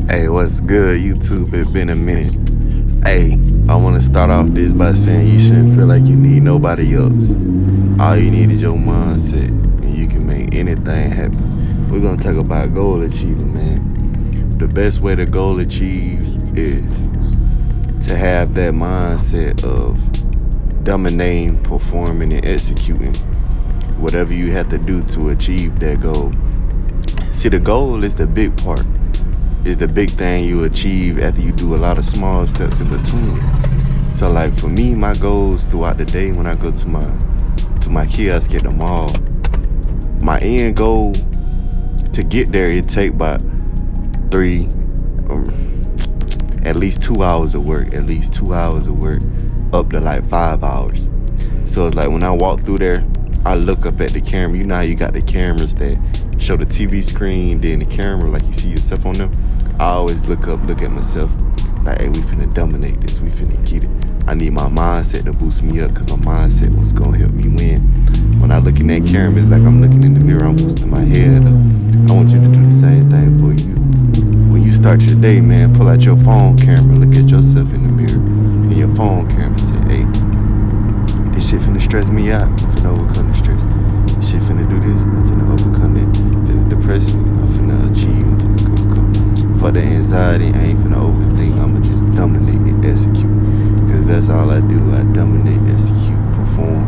Hey, what's good, YouTube? It been a minute. Hey, I want to start off this by saying you shouldn't feel like you need nobody else. All you need is your mindset, and you can make anything happen. We're gonna talk about goal achieving, man. The best way to goal achieve is to have that mindset of dominating, performing, and executing whatever you have to do to achieve that goal. See, the goal is the big part. Is the big thing you achieve after you do a lot of small steps in between it. So like for me, my goals throughout the day when I go to my kiosk at the mall, my end goal to get there, it take about at least 2 hours of work, up to like 5 hours. So it's like when I walk through there, I look up at the camera. You know how you got the cameras that show the TV screen, then the camera, like you see yourself on them. I always look at myself like, hey, we finna dominate this, we finna get it. I need my mindset to boost me up, cause my mindset was gonna help me win. When I look in that camera, it's like I'm looking in the mirror, I'm boosting my head up. I want you to do the same thing for you. When you start your day, man, pull out your phone camera, look at yourself in the mirror, and your phone camera say, hey, this shit finna stress me out, I'm finna overcome the stress. This shit finna do this, I'm finna overcome it. Finna depress me, I'm finna achieve, I'm finna overcome. For the anxiety, I ain't finna overthink, I'ma just dominate and execute. Cause that's all I do, I dominate, execute, perform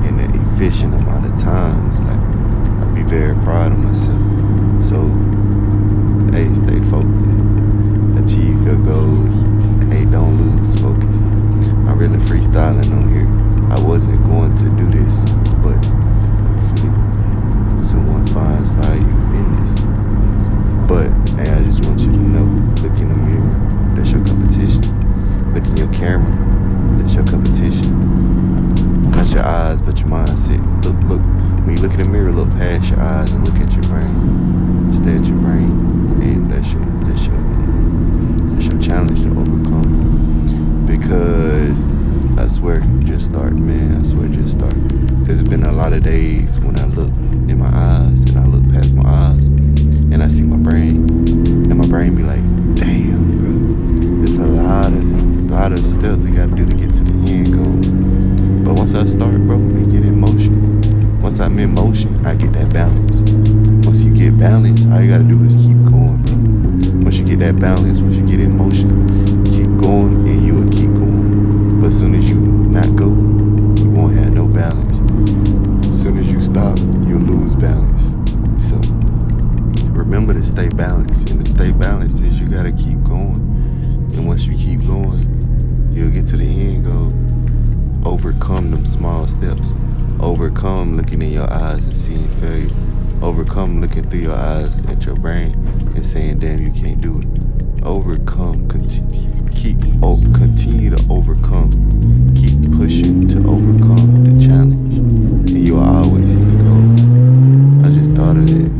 in an efficient amount of times. Like, I be very proud of myself. So, hey, stay focused, achieve your goals, hey, don't lose focus. I'm really freestyling on here. I wasn't going to do this, but hopefully someone finds value in this. But hey, I just want you to know, look in the mirror, that's your competition. Look in your camera, that's your competition. Not your eyes, but your mindset. Look. When you look in the mirror, look past your eyes and look at your brain. Stay at your brain, and that's your challenge to overcome. Because I swear, just start, man. I swear, just start. Because it's been a lot of days when I look in my eyes and I look past my eyes and I see my brain, and my brain be like, damn, bro. There's a lot of steps we gotta do to get to the end goal. But once I start, bro, we get in motion. Once I'm in motion, I get that balance. Once you get balance, all you gotta do is keep going, bro. Once you get that balance, once you get in motion, keep going and you will keep going. But as soon as you not go, you won't have no balance. As soon as you stop, you'll lose balance. So remember to stay balanced. And to stay balanced is you gotta keep going. And once you keep going, you'll get to the end goal. Overcome them small steps. Overcome looking in your eyes and seeing failure. Overcome looking through your eyes at your brain and saying, damn, you can't do it. Overcome, continue to overcome. Keep pushing to overcome the challenge. And you'll always hit the goal. I just thought of it.